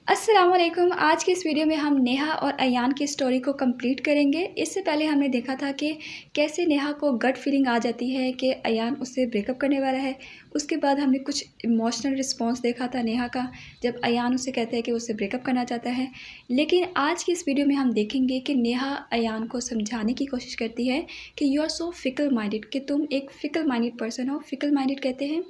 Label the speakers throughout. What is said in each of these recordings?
Speaker 1: अस्सलामुअलैकुम। आज की इस वीडियो में हम नेहा और अयान की स्टोरी को कंप्लीट करेंगे। इससे पहले हमने देखा था कि कैसे नेहा को गट फीलिंग आ जाती है कि अयान उससे ब्रेकअप करने वाला है। उसके बाद हमने कुछ इमोशनल रिस्पॉन्स देखा था नेहा का, जब अयान उससे कहते हैं कि उससे ब्रेकअप करना चाहता है। लेकिन आज की इस वीडियो में हम देखेंगे कि नेहा अयान को समझाने की कोशिश करती है कि you are so fickle minded, कि तुम एक फिकल माइंडेड पर्सन हो। फिकल माइंडेड कहते हैं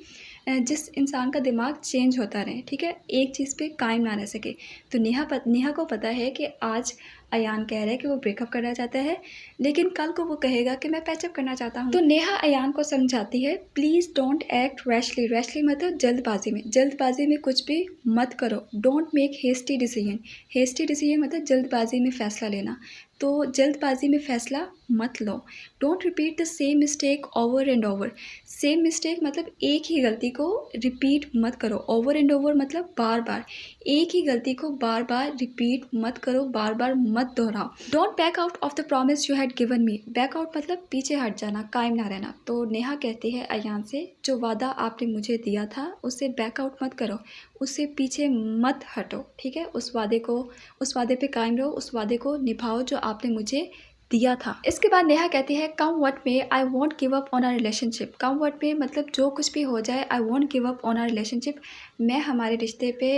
Speaker 1: जिस इंसान का दिमाग चेंज होता रहे, ठीक है, एक चीज़ पे कायम ना रह सके। तो नेहा को पता है कि आज अयान कह रहा है कि वो ब्रेकअप करना चाहता है, लेकिन कल को वो कहेगा कि मैं पैचअप करना चाहता हूँ। तो नेहा अयान को समझाती है, please don't act rashly. Rashly मतलब जल्दबाजी में कुछ भी मत करो। Don't make hasty decision. Hasty decision मतलब जल्दबाजी में फ़ैसला लेना। तो जल्दबाजी में फ़ैसला मत लो। Don't repeat the same mistake over and over. Same mistake मतलब एक ही गलती को रिपीट मत करो। ओवर एंड ओवर मतलब बार बार एक ही गलती को बार बार रिपीट मत करो, बार बार मत दोहराओ। Don't back out of the promise you had given me. Back out मतलब पीछे हट जाना, कायम ना रहना। तो नेहा कहती है अयान से, जो वादा आपने मुझे दिया था उससे बैक आउट मत करो, उससे पीछे मत हटो, ठीक है। उस वादे पे कायम रहो, उस वादे को निभाओ जो आपने मुझे दिया था। इसके बाद नेहा कहती है, come what may I won't give up on our relationship. Come what may मतलब जो कुछ भी हो जाए, I won't give up on our relationship. मैं हमारे रिश्ते पे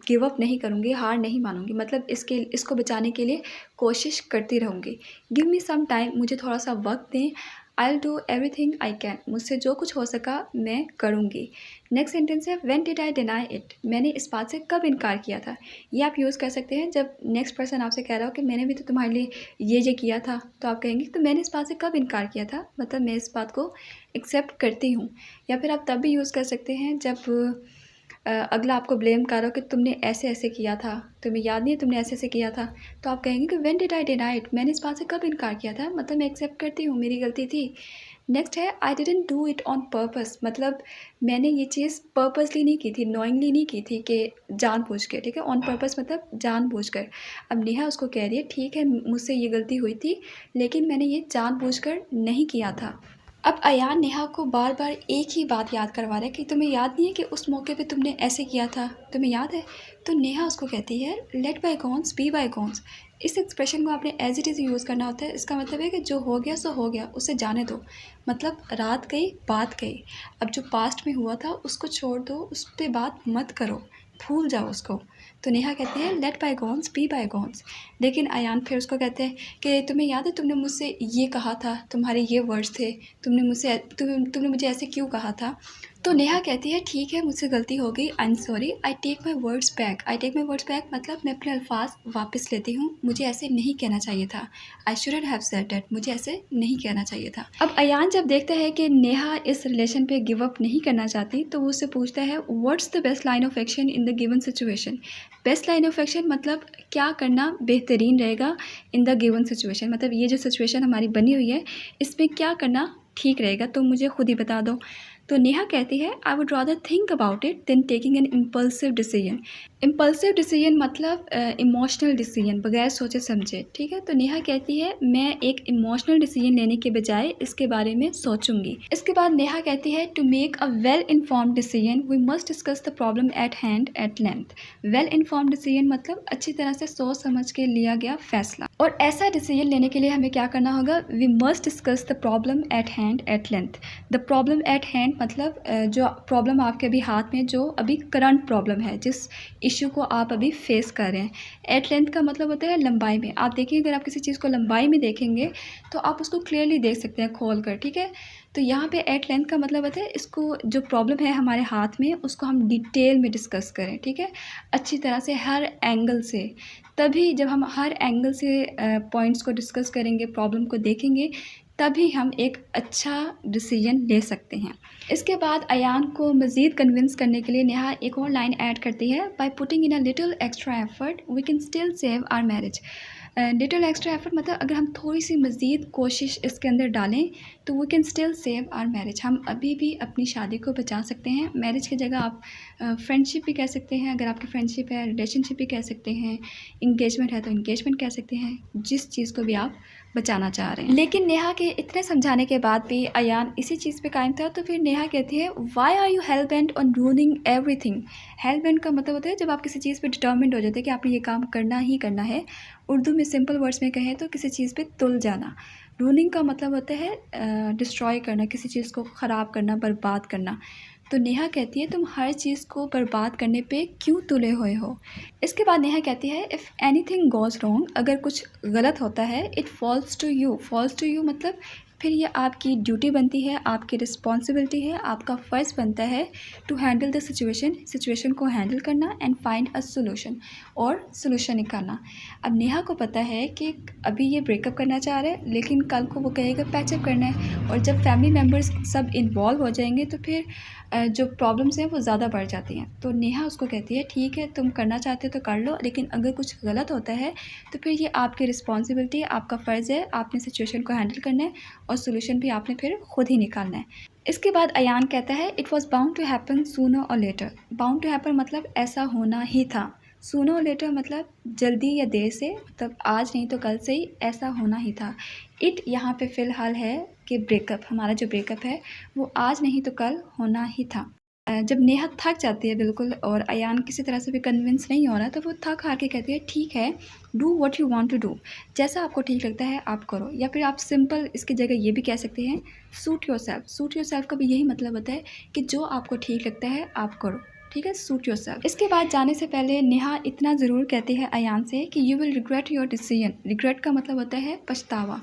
Speaker 1: गिव अप नहीं करूँगी, हार नहीं मानूंगी। मतलब इसको बचाने के लिए कोशिश करती रहूँगी। गिव मी सम टाइम, मुझे थोड़ा सा वक्त दें। I will do everything I can. मुझसे जो कुछ हो सका मैं करूँगी। नेक्स्ट सेंटेंस है, when did I deny it. मैंने इस बात से कब इनकार किया था। ये आप यूज़ कर सकते हैं जब नेक्स्ट पर्सन आपसे कह रहा हो कि मैंने भी तो तुम्हारे लिए ये किया था, तो आप कहेंगे तो मैंने इस बात से कब इनकार किया था, मतलब मैं इस बात को एक्सेप्ट करती हूँ। या फिर आप तब भी यूज़ कर सकते हैं जब अगला आपको ब्लेम कर रहा हो कि तुमने ऐसे ऐसे किया था, तुम्हें याद नहीं है तुमने ऐसे ऐसे किया था। तो आप कहेंगे कि when did I deny it. मैंने इस बात से कब इनकार किया था, मतलब मैं एक्सेप्ट करती हूँ, मेरी गलती थी। नेक्स्ट है, I didn't do it on purpose. मतलब मैंने ये चीज़ पर्पसली नहीं की थी, नॉइंगली नहीं की थी, कि जानबूझ के, ठीक है। ऑन पर्पस मतलब जानबूझकर। अब नेहा उसको कह रही है, ठीक है मुझसे ये गलती हुई थी, लेकिन मैंने ये जानबूझकर नहीं किया था। अब अयान नेहा को बार बार एक ही बात याद करवा रहा है कि तुम्हें याद नहीं है कि उस मौके पे तुमने ऐसे किया था, तुम्हें याद है। तो नेहा उसको कहती है, लेट बायगॉन्स बी बायगॉन्स। इस एक्सप्रेशन को आपने एज इट इज़ यूज़ करना होता है। इसका मतलब है कि जो हो गया सो हो गया, उसे जाने दो। मतलब रात गई बात गई। अब जो पास्ट में हुआ था उसको छोड़ दो, उस पर बात मत करो, भूल जाओ उसको। तो नेहा कहती है, लेट बायगॉन्स बी बायगॉन्स। लेकिन अयान फिर उसको कहते हैं कि तुम्हें याद है तुमने मुझसे ये कहा था, तुम्हारे ये वर्ड्स थे, तुमने मुझे ऐसे क्यों कहा था। तो नेहा कहती है, ठीक है मुझसे गलती हो गई, I am sorry, I take my words back. I take my words back मतलब मैं अपने अल्फाज वापस लेती हूँ, मुझे ऐसे नहीं कहना चाहिए था। I shouldn't have said that, मुझे ऐसे नहीं कहना चाहिए था। अब अयान जब देखता है कि नेहा इस रिलेशन पे गिव अप नहीं करना चाहती, तो वो उससे पूछता है, what's the best line of action in the given situation. Best line of action मतलब क्या करना बेहतरीन रहेगा इन द गिवन सिचुएशन। मतलब ये जो सिचुएशन हमारी बनी हुई है, इसमें क्या करना ठीक रहेगा, तो मुझे खुद ही बता दो। तो नेहा कहती है, I would rather think about it then taking an impulsive decision. Impulsive decision मतलब इमोशनल डिसीजन, बगैर सोचे समझे, ठीक है। तो नेहा कहती है, मैं एक इमोशनल डिसीजन लेने के बजाय इसके बारे में सोचूंगी। इसके बाद नेहा कहती है, to make a well informed decision we must discuss the problem at hand at length. Well informed decision मतलब अच्छी तरह से सोच समझ के लिया गया फैसला। और ऐसा डिसीजन लेने के लिए हमें क्या करना होगा, we must discuss the problem at hand at length. The problem at hand मतलब जो प्रॉब्लम आपके अभी हाथ में, जो अभी करंट प्रॉब्लम है, जिस इशू को आप अभी फेस कर रहे हैं। एट लेंथ का मतलब होता है लंबाई में। आप देखिए, अगर आप किसी चीज़ को लंबाई में देखेंगे तो आप उसको क्लियरली देख सकते हैं खोल कर, ठीक है। तो यहाँ पे एट लेंथ का मतलब होता है इसको, जो प्रॉब्लम है हमारे हाथ में, उसको हम डिटेल में डिस्कस करें, ठीक है, अच्छी तरह से, हर एंगल से। तभी जब हम हर एंगल से पॉइंट्स को डिस्कस करेंगे, प्रॉब्लम को देखेंगे, तभी हम एक अच्छा डिसीजन ले सकते हैं। इसके बाद अयान को मज़ीद कन्विंस करने के लिए नेहा एक और लाइन ऐड करती है, by putting in a little extra effort we can still save our marriage. Little extra effort मतलब अगर हम थोड़ी सी मज़ीद कोशिश इसके अंदर डालें तो we can still save our marriage. हम अभी भी अपनी शादी को बचा सकते हैं। मैरिज की जगह आप फ्रेंडशिप भी कह सकते हैं, अगर आपकी फ्रेंडशिप है, रिलेशनशिप भी कह सकते हैं, इंगेजमेंट है तो इंगेजमेंट कह सकते हैं, जिस चीज़ को भी आप बचाना चाह रहे हैं। लेकिन नेहा के इतने समझाने के बाद भी अयान इसी चीज़ पे कायम था। तो फिर नेहा कहती है, why are you hell bent on ruling everything. Hell bent का मतलब होता है जब आप किसी चीज़ पे डिटर्मिंड हो जाते हैं कि आपने ये काम करना ही करना है। उर्दू में सिंपल वर्ड्स में कहें तो किसी चीज़ पे तुल जाना। रूलिंग का मतलब होता है डिस्ट्रॉय करना, किसी चीज़ को ख़राब करना, बर्बाद करना। तो नेहा कहती है, तुम हर चीज़ को बर्बाद करने पे क्यों तुले हुए हो। इसके बाद नेहा कहती है, इफ़ एनीथिंग गोज़ रॉन्ग, अगर कुछ गलत होता है, it falls to you. Falls to you मतलब फिर ये आपकी ड्यूटी बनती है, आपकी रिस्पॉन्सिबिलिटी है, आपका फ़र्ज़ बनता है टू हैंडल द सिचुएशन को हैंडल करना एंड फाइंड अ सोल्यूशन, और सोल्यूशन निकालना। अब नेहा को पता है कि अभी ये ब्रेकअप करना चाह रहा है, लेकिन कल को वो कहेगा पैचअप करना है, और जब फैमिली मेम्बर्स सब इन्वॉल्व हो जाएंगे तो फिर जो प्रॉब्लम्स हैं वो ज़्यादा बढ़ जाती हैं। तो नेहा उसको कहती है, ठीक है तुम करना चाहते हो तो कर लो, लेकिन अगर कुछ गलत होता है तो फिर ये आपकी रिस्पॉन्सिबिलिटी है, आपका फ़र्ज़ है, आपने सिचुएशन को हैंडल करना है और सोल्यूशन भी आपने फिर खुद ही निकालना है। इसके बाद अयान कहता है, it was bound to happen sooner or later. Bound to happen मतलब ऐसा होना ही था। सूनर और लेटर मतलब जल्दी या देर से, मतलब आज नहीं तो कल से ही ऐसा होना ही था। इट यहाँ पे फ़िलहाल है कि ब्रेकअप, हमारा जो ब्रेकअप है वो आज नहीं तो कल होना ही था। जब नेहा थक जाती है बिल्कुल और अयान किसी तरह से भी कन्विंस नहीं हो रहा, तो वो थक हार के कहती है, ठीक है, do what you want to do. जैसा आपको ठीक लगता है आप करो, या फिर आप सिंपल इसकी जगह ये भी कह सकते हैं, सूट योरसेल्फ। सूट योरसेल्फ का भी यही मतलब होता है कि जो आपको ठीक लगता है आप करो, ठीक है, सूट योरसेल्फ। इसके बाद जाने से पहले नेहा इतना ज़रूर कहती है अयान से कि you will regret your decision. Regret का मतलब होता है पछतावा।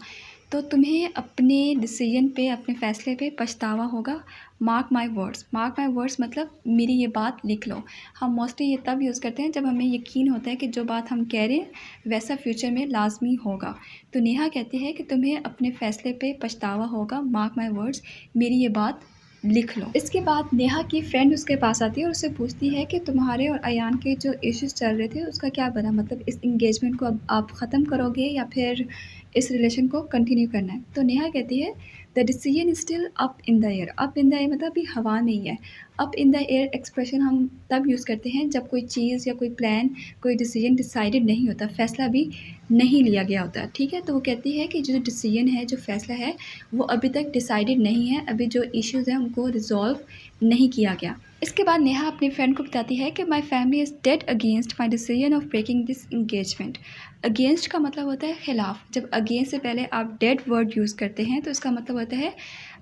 Speaker 1: तो तुम्हें अपने डिसीजन पे, अपने फ़ैसले पे पछतावा होगा। Mark my words. Mark my words मतलब मेरी ये बात लिख लो। हम मोस्टली ये तब यूज़ करते हैं जब हमें यकीन होता है कि जो बात हम कह रहे हैं वैसा फ्यूचर में लाजमी होगा। तो नेहा कहती है कि तुम्हें अपने फ़ैसले पे पछतावा होगा। मार्क माई वर्ड्स, मेरी ये बात लिख लो। इसके बाद नेहा की फ्रेंड उसके पास आती है और उससे पूछती है कि तुम्हारे और अयान के जो इश्यूज चल रहे थे उसका क्या बना, मतलब इस इंगेजमेंट को अब आप ख़त्म करोगे या फिर इस रिलेशन को कंटिन्यू करना है। तो नेहा कहती है, the decision is still up in the air. Up in the air मतलब अभी हवा में ही है। Up in the air expression हम तब यूज़ करते हैं जब कोई चीज़ या कोई प्लान, कोई डिसीजन डिसाइडेड नहीं होता, फैसला भी नहीं लिया गया होता, ठीक है। तो वो कहती है कि जो डिसीजन है, जो फैसला है, वो अभी तक डिसाइडेड नहीं है, अभी जो इश्यूज़ हैं उनको रिजॉल्व नहीं किया गया। इसके बाद नेहा अपनी फ्रेंड को बताती है कि my family is dead against my decision of breaking this engagement. Against का मतलब होता है खिलाफ। जब अगेंस्ट से पहले आप डेड वर्ड यूज़ करते हैं तो इसका मतलब होता है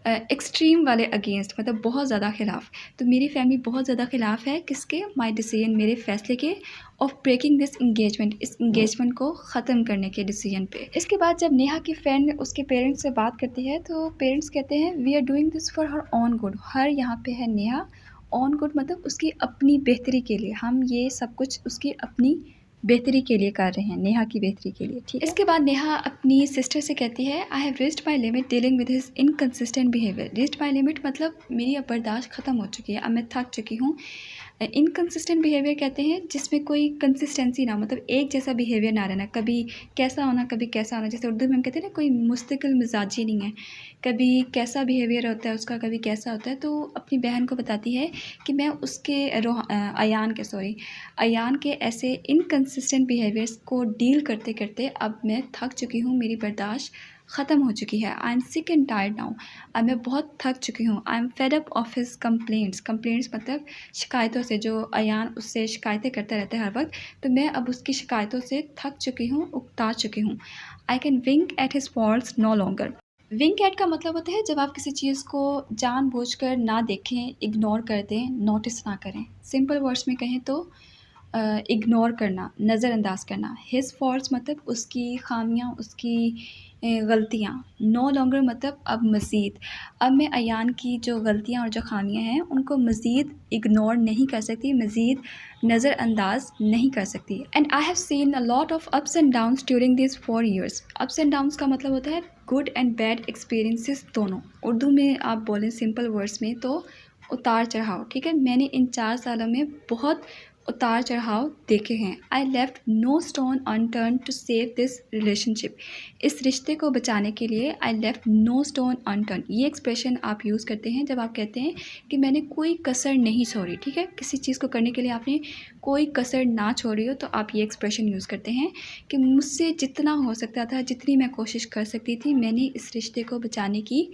Speaker 1: एक्सट्रीम वाले अगेंस्ट, मतलब बहुत ज़्यादा खिलाफ। तो मेरी फैमिली बहुत ज़्यादा खिलाफ है किसके, माई डिसीजन, मेरे फैसले के, ऑफ ब्रेकिंग दिस इंगेजमेंट, इस इंगेजमेंट को ख़त्म करने के डिसीजन पे। इसके बाद जब नेहा की फ्रेंड उसके पेरेंट्स से बात करती है तो पेरेंट्स कहते हैं, we are doing this for her own good. Her यहाँ पे है नेहा, ऑन गुड मतलब उसकी अपनी बेहतरी के लिए, हम ये सब कुछ उसकी अपनी बेहतरी के लिए कर रहे हैं, नेहा की बेहतरी के लिए, ठीक है। इसके बाद नेहा अपनी सिस्टर से कहती है, I have reached my limit dealing with his inconsistent behaviour. Reached my limit मतलब मेरी अब बर्दाश्त ख़त्म हो चुकी है, अब मैं थक चुकी हूँ। इनकन्सिस्टेंट बिहेवियर कहते हैं जिसमें कोई कंसिस्टेंसी ना, मतलब एक जैसा बिहेवियर ना रहना, कभी कैसा होना कभी कैसा होना। जैसे उर्दू में हम कहते हैं ना, कोई मुस्तकिल मिजाजी नहीं है, कभी कैसा बिहेवियर होता है उसका, कभी कैसा होता है। तो अपनी बहन को बताती है कि मैं उसके अयान के ऐसे इनकन्सिस्टेंट बिहेवियर्स को डील करते करते अब मैं थक चुकी हूँ, मेरी बर्दाश्त ख़त्म हो चुकी है। I am sick and tired now. अब मैं बहुत थक चुकी हूँ। I am fed up of his complaints. Complaints मतलब शिकायतों से, जो अयान उससे शिकायतें करता रहता है हर वक्त, तो मैं अब उसकी शिकायतों से थक चुकी हूँ, उकता चुकी हूँ। I can wink at his faults no longer. Wink at का मतलब होता है जब आप किसी चीज़ को जानबूझकर ना देखें, इग्नोर कर दें, नोटिस ना करें। सिंपल वर्ड्स में कहें तो इग्नोर करना, नज़रअंदाज करना। हिज फॉल्ट्स मतलब उसकी खामियां, उसकी गलतियाँ। नो लॉन्गर मतलब अब मज़ीद, अब मैं अयान की जो गलतियाँ और जो खामियां हैं उनको मज़ीद इग्नोर नहीं कर सकती, मज़ीद नज़रअंदाज नहीं कर सकती। And I have seen a lot of ups and downs during this 4 years। Ups and downs का मतलब होता है गुड एंड बैड एक्सपीरियंसेस दोनों। उर्दू में आप बोलें सिंपल वर्ड्स में तो उतार चढ़ाव, ठीक है। मैंने इन 4 सालों में बहुत उतार चढ़ाव देखे हैं। I left no stone unturned to save this relationship. इस रिश्ते को बचाने के लिए I left no stone unturn, ये एक्सप्रेशन आप यूज़ करते हैं जब आप कहते हैं कि मैंने कोई कसर नहीं छोड़ी। ठीक है, किसी चीज़ को करने के लिए आपने कोई कसर ना छोड़ी हो तो आप ये एक्सप्रेशन यूज़ करते हैं कि मुझसे जितना हो सकता था, जितनी मैं कोशिश कर सकती थी, मैंने इस रिश्ते को बचाने की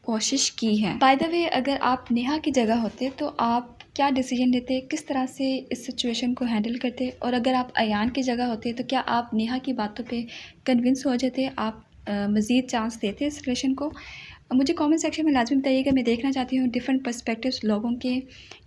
Speaker 1: कोशिश की है। बाय द वे, अगर आप नेहा की जगह होते तो आप क्या डिसीजन लेते, किस तरह से इस सिचुएशन को हैंडल करते? और अगर आप अयान की जगह होते तो क्या आप नेहा की बातों पे कन्विंस हो जाते, आप मज़ीद चांस देते इस रिलेशन को? मुझे कमेंट सेक्शन में लाजमी बताइएगा, मैं देखना चाहती हूँ डिफरेंट पर्सपेक्टिव्स लोगों के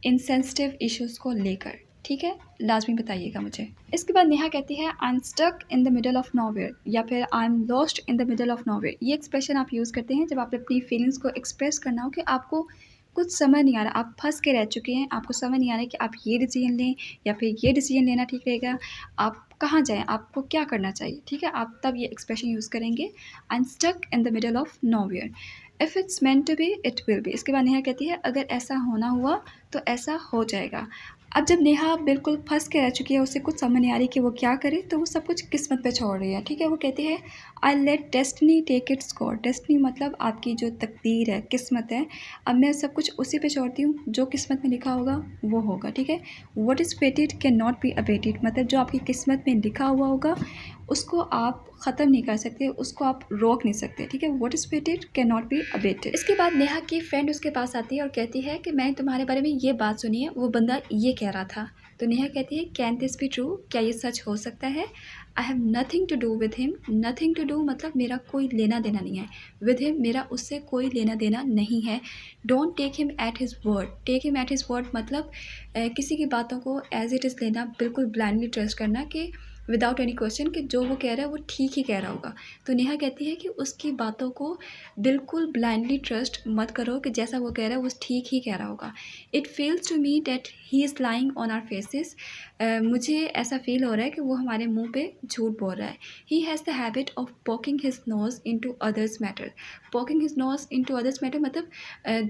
Speaker 1: इन सेंसिटिव इश्यूज़ को लेकर। ठीक है, लाजमी बताइएगा मुझे। इसके बाद नेहा कहती है I am stuck in the middle of nowhere, या फिर I am lost in the middle of nowhere. ये एक्सप्रेशन आप यूज़ करते हैं जब आप अपनी फीलिंग्स को एक्सप्रेस करना हो कि आपको कुछ समझ नहीं आ रहा, आप फंस के रह चुके हैं, आपको समझ नहीं आ रहा है कि आप ये डिसीजन लें या फिर ये डिसीजन लेना ठीक रहेगा, आप कहाँ जाएँ, आपको क्या करना चाहिए। ठीक है, आप तब ये एक्सप्रेशन यूज़ करेंगे, I am stuck in the middle of nowhere. If it's meant to be it will be. इसके बाद नेहा कहती है अगर ऐसा होना हुआ तो ऐसा हो जाएगा। अब जब नेहा बिल्कुल फंस के रह चुकी है, उसे कुछ समझ नहीं आ रही कि वो क्या करे, तो वो सब कुछ किस्मत पे छोड़ रही है। ठीक है, वो कहती है I let destiny take its course. Destiny मतलब आपकी जो तकदीर है, किस्मत है, अब मैं सब कुछ उसी पे छोड़ती हूँ, जो किस्मत में लिखा होगा वो होगा। ठीक है, what is फेटेड can not be abetted, मतलब जो आपकी किस्मत में लिखा हुआ होगा उसको आप ख़त्म नहीं कर सकते, उसको आप रोक नहीं सकते। ठीक है, what is फेटेड can not be abetted. इसके बाद नेहा की फ्रेंड उसके पास आती है और कहती है कि मैंने तुम्हारे बारे में ये बात सुनी है, वो बंदा ये कह रहा था। तो नेहा कहती है कैन दिस बी ट्रू, क्या ये सच हो सकता है? I have nothing to do with him. Nothing to do मतलब मेरा कोई लेना देना नहीं है, विद हिम मेरा उससे कोई लेना देना नहीं है। Don't take him at his word. Take him at his word मतलब किसी की बातों को एज इट इज़ लेना, बिल्कुल ब्लाइंडली ट्रस्ट करना कि विदाउट एनी क्वेश्चन कि जो वो कह रहा है वो ठीक ही कह रहा होगा। तो नेहा कहती है कि उसकी बातों को बिल्कुल ब्लाइंडली ट्रस्ट मत करो कि जैसा वो कह रहा है वो ठीक ही कह रहा होगा। It feels to me that he is lying on our faces. मुझे ऐसा फील हो रहा है कि वो हमारे मुंह पे झूठ बोल रहा है। He has the habit of poking his nose into others matter. Poking his nose into others matter मतलब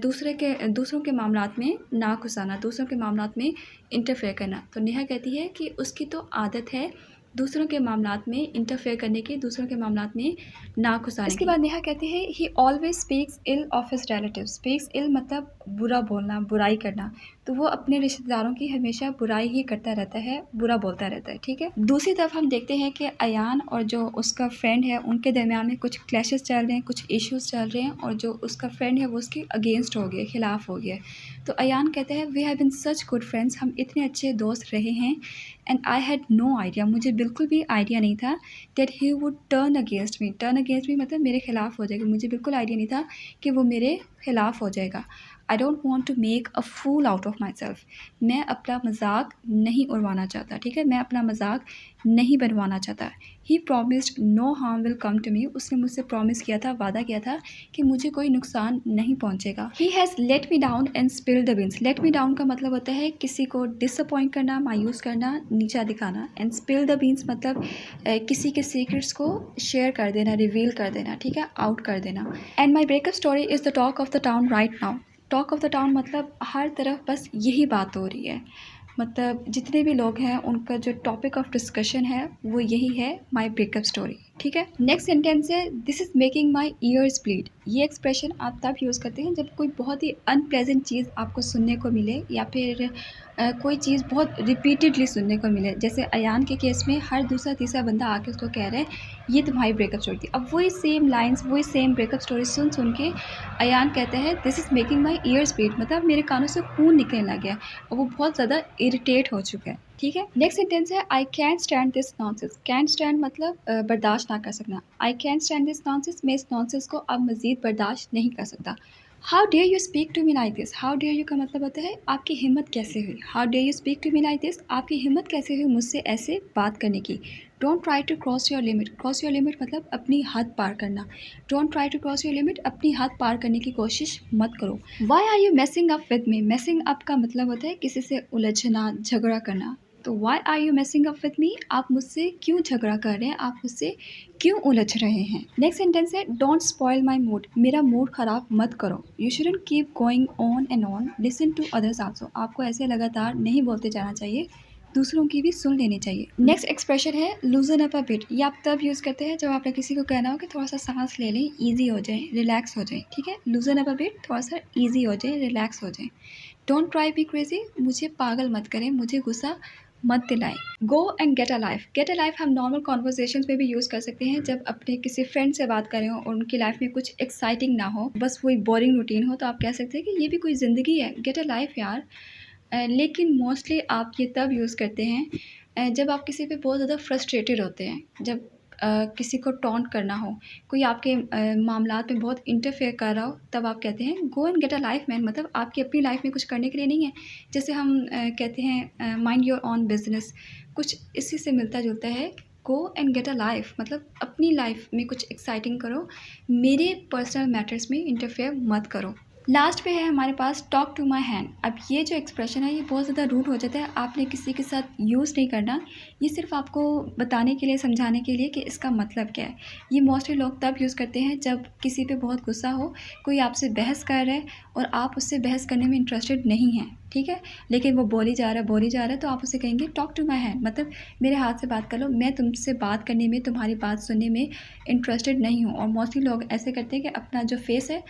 Speaker 1: दूसरों के मामलात में नाक घुसाना, दूसरों के मामलात में इंटरफेयर करना। तो नेहा कहती है कि उसकी तो आदत है दूसरों के मामलात में इंटरफेयर करने की, दूसरों के मामलात में नाक घुसाने की। इसके बाद नेहा कहती है he always speaks ill of his relative. Speaks ill मतलब बुरा बोलना, बुराई करना। तो वो अपने रिश्तेदारों की हमेशा बुराई ही करता रहता है, बुरा बोलता रहता है। ठीक है, दूसरी तरफ हम देखते हैं कि अयान और जो उसका फ्रेंड है उनके दरमियान में कुछ क्लैशेस चल रहे हैं, कुछ इश्यूज चल रहे हैं, और जो उसका फ्रेंड है वो उसके अगेंस्ट हो गया, खिलाफ हो गया। तो अयान कहता है we have been such good friends, हम इतने अच्छे दोस्त रहे हैं, and I had no idea, मुझे बिल्कुल भी आइडिया नहीं था that he would turn against me. Turn against me मतलब मेरे खिलाफ हो जाएगा, मुझे बिल्कुल आइडिया नहीं था कि वो मेरे खिलाफ हो जाएगा। I don't want to make a fool out of my self. मैं अपना मजाक नहीं उड़वाना चाहता। ठीक है, मैं अपना मजाक नहीं बनवाना चाहता। He promised no harm will come to me. उसने मुझसे प्रॉमिस किया था, वादा किया था कि मुझे कोई नुकसान नहीं पहुंचेगा। He has let me down and spill the beans. Let me down का मतलब होता है किसी को डिसअपॉइंट करना, मायूस करना, नीचा दिखाना। एंड स्पिल द बीन्स मतलब किसी के सीक्रेट्स को शेयर कर देना, रिवील कर देना। ठीक है, आउट कर देना। And my breakup story is the talk of the town right now. Talk of the town मतलब हर तरफ बस यही बात हो रही है, मतलब जितने भी लोग हैं उनका जो टॉपिक ऑफ डिस्कशन है वो यही है, माई ब्रेकअप स्टोरी। ठीक है, नेक्स्ट सेंटेंस है this is making my years bleed. ये एक्सप्रेशन आप तब यूज़ करते हैं जब कोई बहुत ही अनप्लेजेंट चीज़ आपको सुनने को मिले, या फिर कोई चीज़ बहुत रिपीटेडली सुनने को मिले। जैसे अयान के केस में हर दूसरा तीसरा बंदा आके उसको कह रहा है ये तुम्हारी ब्रेकअप स्टोरी थी। अब वही सेम लाइन्स, वही सेम ब्रेकअप स्टोरी सुन सुन के अयान कहते हैं this is making my years bleed, मतलब मेरे कानों से खून निकलने लग गया और वो बहुत ज़्यादा इरिटेट हो चुका है। ठीक है, नेक्स्ट सेंटेंस है I can stand this nonsense. Can stand मतलब बर्दाश्त ना कर सकना। I can stand this nonsense, मैं इस नॉनसेंस को अब मज़ीद बर्दाश्त नहीं कर सकता। How dare you speak to me like this. How dare you का मतलब होता है आपकी हिम्मत कैसे हुई। How dare you speak to me like this, आपकी हिम्मत कैसे हुई मुझसे ऐसे बात करने की। Don't try to cross your limit. Cross your limit मतलब अपनी हद पार करना। Don't try to cross your limit, अपनी हद पार करने की कोशिश मत करो। Why are you messing up with me. मैसिंग up का मतलब होता है किसी से उलझना, झगड़ा करना। तो why are you messing up with me, आप मुझसे क्यों झगड़ा कर रहे हैं, आप मुझसे क्यों उलझ रहे हैं। नेक्स्ट सेंटेंस है डोंट स्पॉइल माई मूड। मेरा मूड ख़राब मत करो। You shouldn't keep going on and on, listen to others also. आपको ऐसे लगातार नहीं बोलते जाना चाहिए, दूसरों की भी सुन लेनी चाहिए। नेक्स्ट एक्सप्रेशन है लूजन अप अ बिट। ये आप तब यूज़ करते हैं जब आपने किसी को कहना हो कि थोड़ा सा सांस ले लें, ईजी हो जाए, रिलैक्स हो जाए। ठीक है, लूजन अप अ बिट, थोड़ा सा ईजी हो जाए, रिलैक्स हो जाए। डोंट ट्राई बी क्रेजी, मुझे पागल मत करें, मुझे गुस्सा मत दिलाएं। Go and get a life. Get a life हम नॉर्मल कॉन्वर्सेशन में भी यूज़ कर सकते हैं जब अपने किसी फ्रेंड से बात कर रहे हो और उनकी लाइफ में कुछ एक्साइटिंग ना हो, बस वही बोरिंग रूटीन हो, तो आप कह सकते हैं कि ये भी कोई ज़िंदगी है, गेट अ लाइफ यार। लेकिन मोस्टली आप ये तब यूज़ करते हैं जब आप किसी पे बहुत ज़्यादा फ्रस्ट्रेटेड होते हैं, जब किसी को टॉन्ट करना हो, कोई आपके मामलात में बहुत इंटरफेयर कर रहा हो, तब आप कहते हैं गो and get a life man. मतलब आपकी अपनी लाइफ में कुछ करने के लिए नहीं है। जैसे हम कहते हैं माइंड योर ऑन बिजनेस, कुछ इसी से मिलता जुलता है। गो एंड गेट अ लाइफ मतलब अपनी लाइफ में कुछ एक्साइटिंग करो, मेरे पर्सनल मैटर्स में इंटरफेयर मत करो। लास्ट पे है हमारे पास टॉक टू माई हैंड। अब ये जो एक्सप्रेशन है ये बहुत ज़्यादा रूड हो जाता है, आपने किसी के साथ यूज़ नहीं करना। ये सिर्फ आपको बताने के लिए, समझाने के लिए कि इसका मतलब क्या है। ये मोस्टली लोग तब यूज़ करते हैं जब किसी पे बहुत गुस्सा हो, कोई आपसे बहस कर रहा है और आप उससे बहस करने में इंटरेस्टेड नहीं हैं, ठीक है, लेकिन वो बोली जा रहा है, तो आप उसे कहेंगे टॉक टू माई हैंड, मतलब मेरे हाथ से बात कर लो, मैं तुमसे बात करने में, तुम्हारी बात सुनने में इंटरेस्टेड नहीं हूँ। और मोस्टली लोग ऐसे करते हैं कि अपना जो फेस है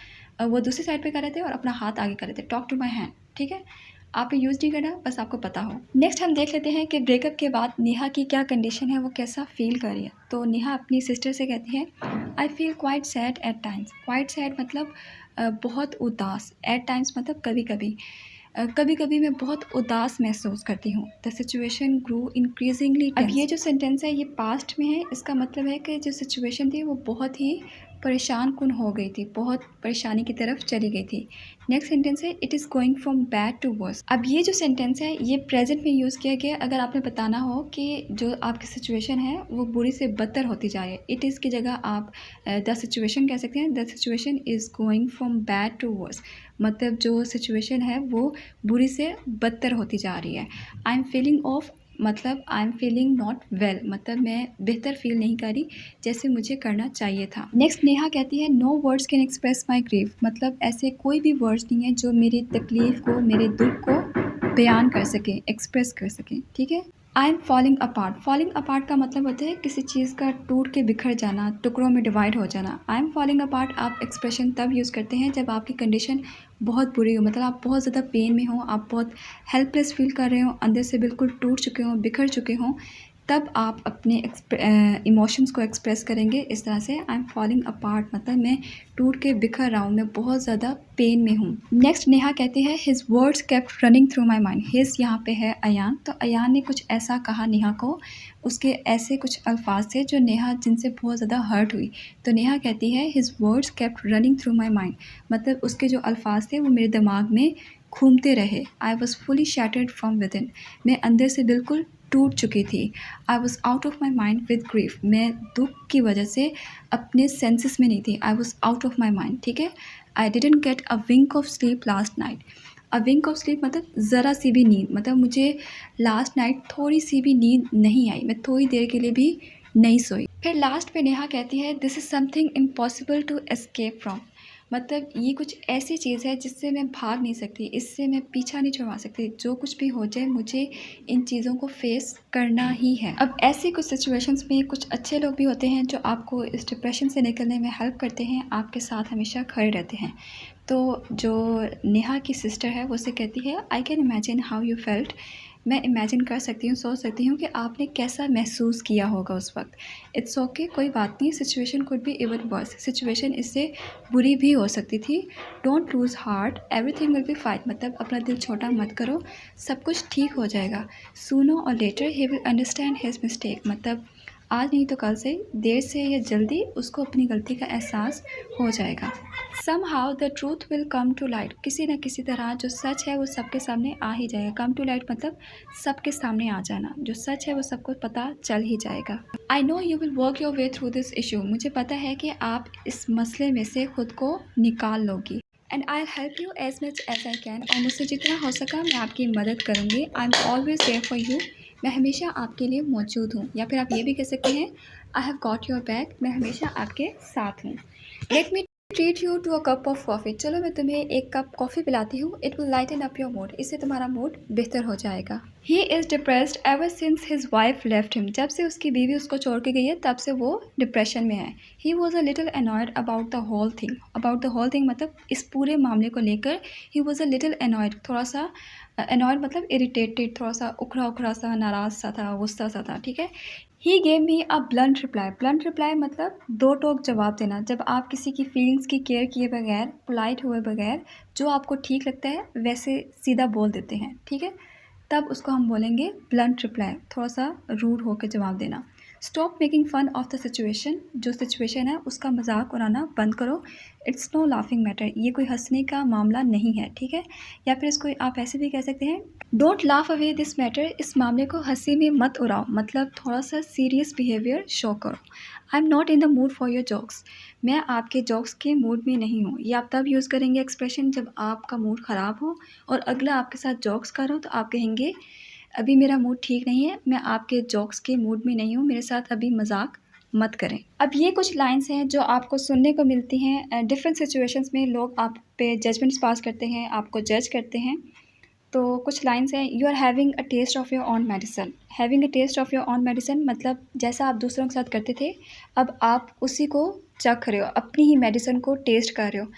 Speaker 1: वो दूसरी साइड पे कर रहे थे और अपना हाथ आगे कर रहे थे, टॉक टू माई हैंड। ठीक है, आपने यूज़ नहीं करना, बस आपको पता हो। नेक्स्ट हम देख लेते हैं कि ब्रेकअप के बाद नेहा की क्या कंडीशन है, वो कैसा फील कर रही है। तो नेहा अपनी सिस्टर से कहती है I feel quite sad at times. Quite sad मतलब बहुत उदास, एट टाइम्स मतलब कभी कभी। कभी कभी मैं बहुत उदास महसूस करती हूँ। The situation grew increasingly tense. अब ये जो सेंटेंस है ये पास्ट में है, इसका मतलब है कि जो सिचुएशन थी वो बहुत ही परेशान कुन हो गई थी, बहुत परेशानी की तरफ चली गई थी। नेक्स्ट सेंटेंस है it is going from bad to worse. अब ये जो सेंटेंस है ये प्रेजेंट में यूज़ किया गया अगर आपने बताना हो कि जो आपकी सिचुएशन है वो बुरी से बदतर होती जा रही है। इट इज़ की जगह आप द सिचुएशन कह सकते हैं, the situation is going from bad to worse, मतलब जो सिचुएशन है वो बुरी से बदतर होती जा रही है। आई एम फीलिंग ऑफ मतलब I am feeling not well, मतलब मैं बेहतर फील नहीं कर रही जैसे मुझे करना चाहिए था। नेक्स्ट नेहा कहती है no words can express my grief, मतलब ऐसे कोई भी वर्ड्स नहीं है जो मेरी तकलीफ़ को, मेरे दुख को बयान कर सकें, एक्सप्रेस कर सकें। ठीक है, I M falling apart. Falling apart का मतलब होता है किसी चीज़ का टूट के बिखर जाना, टुकड़ों में डिवाइड हो जाना। आई एम फॉलिंग अपार्ट आप एक्सप्रेशन तब यूज़ करते हैं जब आपकी कंडीशन बहुत बुरी हो, मतलब आप बहुत ज़्यादा पेन में हो, आप बहुत हेल्पलेस फील कर रहे हो, अंदर से बिल्कुल टूट चुके हों, बिखर चुके हों, तब आप अपने इमोशंस को एक्सप्रेस करेंगे इस तरह से आई एम फॉलिंग अपार्ट, मतलब मैं टूट के बिखर रहा हूँ, मैं बहुत ज़्यादा पेन में हूँ। नेक्स्ट नेहा कहती है his words kept running through my mind. His यहाँ पे है अयान, तो अयान ने कुछ ऐसा कहा नेहा को, उसके ऐसे कुछ अल्फाज थे जो नेहा जिनसे बहुत ज़्यादा हर्ट हुई। तो नेहा कहती है his words kept running through my mind, मतलब उसके जो अल्फाज थे वो मेरे दिमाग में घूमते रहे। I was fully shattered from with in, मैं अंदर से बिल्कुल टूट चुकी थी। I was out of my mind with grief, मैं दुख की वजह से अपने सेंसेस में नहीं थी। I was out of my mind. ठीक है, I didn't get a wink of sleep last night. A wink of sleep मतलब ज़रा सी भी नींद, मतलब मुझे लास्ट नाइट थोड़ी सी भी नींद नहीं आई, मैं थोड़ी देर के लिए भी नहीं सोई। फिर लास्ट पे नेहा कहती है this is something impossible to escape from, मतलब ये कुछ ऐसी चीज़ है जिससे मैं भाग नहीं सकती, इससे मैं पीछा नहीं छुड़वा सकती, जो कुछ भी हो जाए मुझे इन चीज़ों को फेस करना ही है। अब ऐसी कुछ सिचुएशंस में कुछ अच्छे लोग भी होते हैं जो आपको इस डिप्रेशन से निकलने में हेल्प करते हैं, आपके साथ हमेशा खड़े रहते हैं। तो जो नेहा की सिस्टर है वो उसे कहती है I can imagine how you felt, मैं इमेजिन कर सकती हूँ, सोच सकती हूँ कि आपने कैसा महसूस किया होगा उस वक्त। इट्स ओके, कोई बात नहीं, situation could be even worse, situation इससे बुरी भी हो सकती थी। Don't lose heart, everything will be fine, मतलब अपना दिल छोटा मत करो, सब कुछ ठीक हो जाएगा। Sooner or later he will understand his mistake, मतलब आज नहीं तो कल से, देर से या जल्दी उसको अपनी गलती का एहसास हो जाएगा। Somehow the truth will come to light, किसी न किसी तरह जो सच है वो सबके सामने आ ही जाएगा। Come to light मतलब सबके सामने आ जाना, जो सच है वो सबको पता चल ही जाएगा। I know you will work your way through this issue, मुझे पता है कि आप इस मसले में से खुद को निकाल लोगी। And I help you as much as I can, और मुझसे जितना हो सका मैं आपकी मदद करूँगी। I am always there for you, मैं हमेशा आपके लिए मौजूद हूँ। या फिर आप ये भी कह सकते हैं I have got your back, मैं हमेशा आपके साथ हूँ। Let me treat you to a cup of coffee, चलो मैं तुम्हें एक कप कॉफ़ी पिलाती हूँ। It will lighten up your mood, इससे तुम्हारा मूड बेहतर हो जाएगा। He is depressed ever since his wife left him, जब से उसकी बीवी उसको छोड़ के गई है तब से वो डिप्रेशन में है। He was a little annoyed about the whole thing, about the whole thing मतलब इस पूरे मामले को लेकर। He was a little annoyed, थोड़ा सा अनॉयड मतलब इरिटेटेड, थोड़ा सा उखड़ा उखड़ा सा, नाराज़ सा था, गुस्सा सा था, ठीक है। He gave me a blunt reply, blunt reply मतलब दो टोक जवाब देना। जब आप किसी की फीलिंग्स की केयर किए बगैर, पोलाइट हुए बगैर, जो आपको ठीक लगता है वैसे सीधा बोल देते हैं, ठीक है, तब उसको हम बोलेंगे ब्लंट रिप्लाई, थोड़ा सा रूड होकर जवाब देना। Stop making fun of the situation, जो सिचुएशन है उसका मजाक उड़ाना बंद करो। इट्स नो लाफिंग मैटर, ये कोई हंसने का मामला नहीं है, ठीक है। या फिर इसको आप ऐसे भी कह सकते हैं, don't laugh away this matter, इस मामले को हंसी में मत उड़ाओ, मतलब थोड़ा सा सीरियस बिहेवियर शो करो। I am not in the mood for your jokes, मैं आपके जोक्स के मूड में नहीं हूँ। ये आप तब यूज़ करेंगे एक्सप्रेशन जब आपका मूड ख़राब हो और अगला आपके साथ जोक्स कर रहा हो, तो आप कहेंगे अभी मेरा मूड ठीक नहीं है, मैं आपके जोक्स के मूड में नहीं हूँ, मेरे साथ अभी मजाक मत करें। अब ये कुछ लाइंस हैं जो आपको सुनने को मिलती हैं डिफरेंट सिचुएशंस में। लोग आप पे जजमेंट्स पास करते हैं, आपको जज करते हैं। तो कुछ लाइंस हैं, you are having a taste of your own medicine. Having a taste of your own medicine मतलब जैसा आप दूसरों के साथ करते थे, अब आप उसी को चख रहे हो, अपनी ही मेडिसिन को टेस्ट कर रहे हो।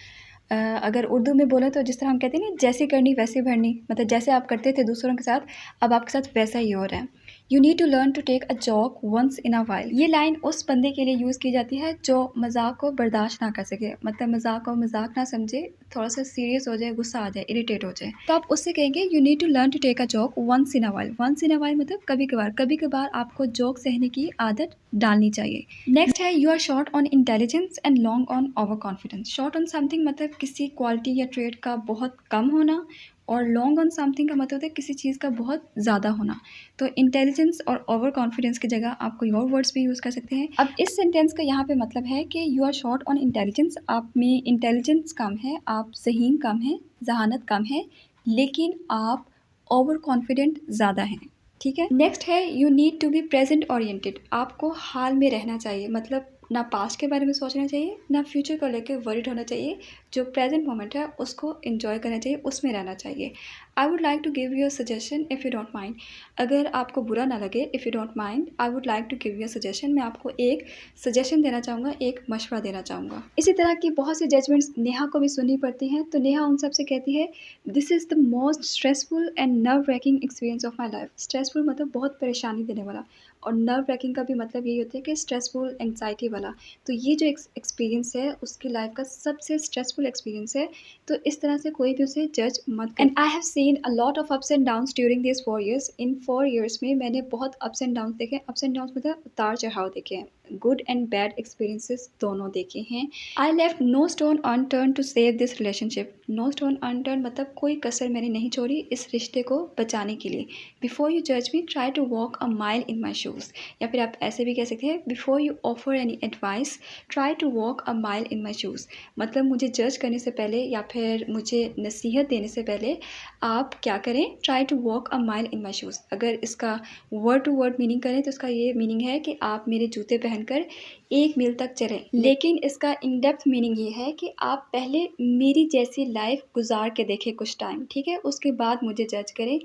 Speaker 1: अगर उर्दू में बोलें तो जिस तरह हम कहते हैं ना, जैसी करनी वैसी भरनी, मतलब जैसे आप करते थे दूसरों के साथ, अब आपके साथ वैसा ही हो रहा है। You need to learn to take a joke once in a while, ये लाइन उस बंदे के लिए यूज़ की जाती है जो मजाक को बर्दाश्त ना कर सके, मतलब मजाक को मजाक ना समझे, थोड़ा सा सीरियस हो जाए, गुस्सा आ जाए, इरिटेट हो जाए, तो आप उससे कहेंगे you need to learn to take a joke once in a while. Once in a while मतलब कभी कभार, कभी कभार आपको जोक सहने की आदत डालनी चाहिए। नेक्स्ट है, you are short on intelligence and long on over confidence. Short on something मतलब किसी क्वालिटी या ट्रेड का बहुत कम होना, और लॉन्ग ऑन समथिंग का मतलब होता है किसी चीज़ का बहुत ज़्यादा होना। तो इंटेलिजेंस और ओवर कॉन्फिडेंस की जगह आप कोई और वर्ड्स भी यूज़ कर सकते हैं। अब इस सेंटेंस का यहाँ पे मतलब है कि you are short on intelligence, आप में इंटेलिजेंस कम है, आप ज़हीन कम है, जहानत कम है, लेकिन आप ओवर कॉन्फिडेंट ज़्यादा हैं, ठीक है। नेक्स्ट है, you need to be present oriented, आपको हाल में रहना चाहिए, मतलब ना पास्ट के बारे में सोचना चाहिए, ना फ्यूचर को लेकर वरीड होना चाहिए। जो प्रेजेंट मोमेंट है उसको एंजॉय करना चाहिए, उसमें रहना चाहिए। I would like to give you a suggestion if you don't mind, अगर आपको बुरा ना लगे, if you don't mind, I would like to give you a suggestion, मैं आपको एक सजेशन देना चाहूँगा, एक मशवरा देना चाहूँगा। इसी तरह की बहुत सी जजमेंट्स नेहा को भी सुननी पड़ती हैं, तो नेहा उन सब से कहती है, this is the most stressful and nerve ranking experience of my life. Stressful मतलब बहुत परेशानी देने वाला, और नर्व रैकिंग का भी मतलब यही होता है कि स्ट्रेसफुल, एंग्जाइटी वाला। तो ये जो एक्सपीरियंस है उसकी लाइफ का सबसे स्ट्रेसफुल एक्सपीरियंस है, तो इस तरह से कोई भी उसे जज मत करें। And I have seen a lot of ups and downs during this 4 years। In 4 years में मैंने बहुत अप्स एंड डाउन्स देखे। अप्स एंड डाउन्स मतलब उतार चढ़ाव देखे हैं, गुड एंड बैड एक्सपीरियंसेस दोनों देखे हैं। I left no stone unturned to save this relationship. No stone unturned मतलब कोई कसर मैंने नहीं छोड़ी इस रिश्ते को बचाने के लिए। बिफोर यू जज me try to walk a mile in my shoes, या फिर आप ऐसे भी कह सकते हैं, before you offer any advice try to walk a mile in my shoes, मतलब मुझे जज करने से पहले या फिर मुझे नसीहत देने से पहले आप क्या करें, try to walk a mile in my shoes. अगर इसका वर्ड टू वर्ड मीनिंग करें तो इसका ये मीनिंग है कि आप मेरे जूते पहनकर 1 मील तक चलें। लेकिन इसका इन डेप्थ मीनिंग ये है कि आप पहले मेरी जैसी लाइफ गुजार के देखें कुछ टाइम, ठीक है, उसके बाद मुझे जज करें।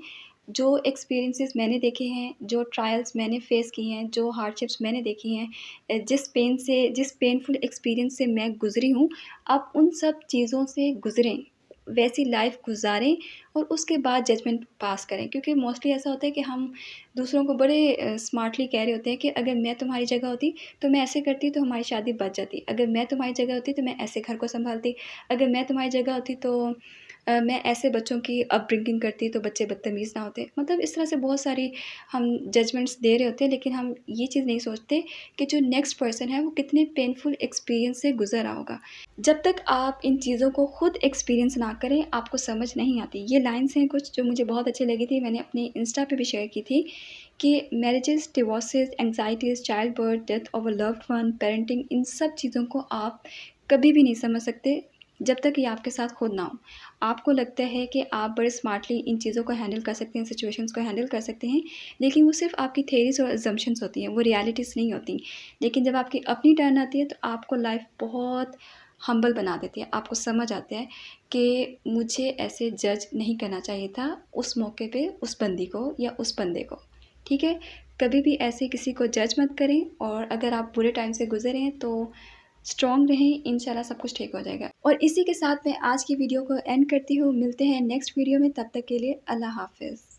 Speaker 1: जो एक्सपीरियंसेस मैंने देखे हैं, जो ट्रायल्स मैंने फेस किए हैं, जो हार्डशिप्स मैंने देखी हैं, जिस पेनफुल एक्सपीरियंस से मैं गुजरी हूँ, आप उन सब चीज़ों से गुजरें, वैसी लाइफ गुजारें, और उसके बाद जजमेंट पास करें। क्योंकि मोस्टली ऐसा होता है कि हम दूसरों को बड़े स्मार्टली कह रहे होते हैं कि अगर मैं तुम्हारी जगह होती तो मैं ऐसे करती तो हमारी शादी बच जाती, अगर मैं तुम्हारी जगह होती तो मैं ऐसे घर को संभालती, अगर मैं तुम्हारी जगह होती तो मैं ऐसे बच्चों की अपब्रिंगिंग करती तो बच्चे बदतमीज़ ना होते। मतलब इस तरह से बहुत सारी हम जजमेंट्स दे रहे होते हैं, लेकिन हम ये चीज़ नहीं सोचते कि जो नेक्स्ट पर्सन है वो कितने पेनफुल एक्सपीरियंस से गुजर रहा होगा। जब तक आप इन चीज़ों को खुद एक्सपीरियंस ना करें, आपको समझ नहीं आती। ये लाइन्स हैं कुछ जो मुझे बहुत अच्छी लगी थी, मैंने अपने इंस्टा पे भी शेयर की थी कि marriages, divorces, anxieties, child birth, death of a loved one, parenting, इन सब चीज़ों को आप कभी भी नहीं समझ सकते जब तक ये आपके साथ खुद ना हो। आपको लगता है कि आप बड़े स्मार्टली इन चीज़ों को हैंडल कर सकते हैं, सिचुएशंस को हैंडल कर सकते हैं, लेकिन वो सिर्फ़ आपकी थ्योरीज़ और अज़म्पशन्स होती हैं, वो रियलिटीज़ नहीं होती। लेकिन जब आपकी अपनी टर्न आती है तो आपको लाइफ बहुत हम्बल बना देती है। आपको समझ आता है कि मुझे ऐसे जज नहीं करना चाहिए था उस मौके पे उस बंदी को या उस बंदे को। ठीक है, कभी भी ऐसे किसी को जज मत करें, और अगर आप बुरे टाइम से गुजरे हैं तो स्ट्रॉन्ग रहें, इंशाल्लाह सब कुछ ठीक हो जाएगा। और इसी के साथ मैं आज की वीडियो को एंड करती हूँ। मिलते हैं नेक्स्ट वीडियो में, तब तक के लिए अल्लाह हाफ़िज़।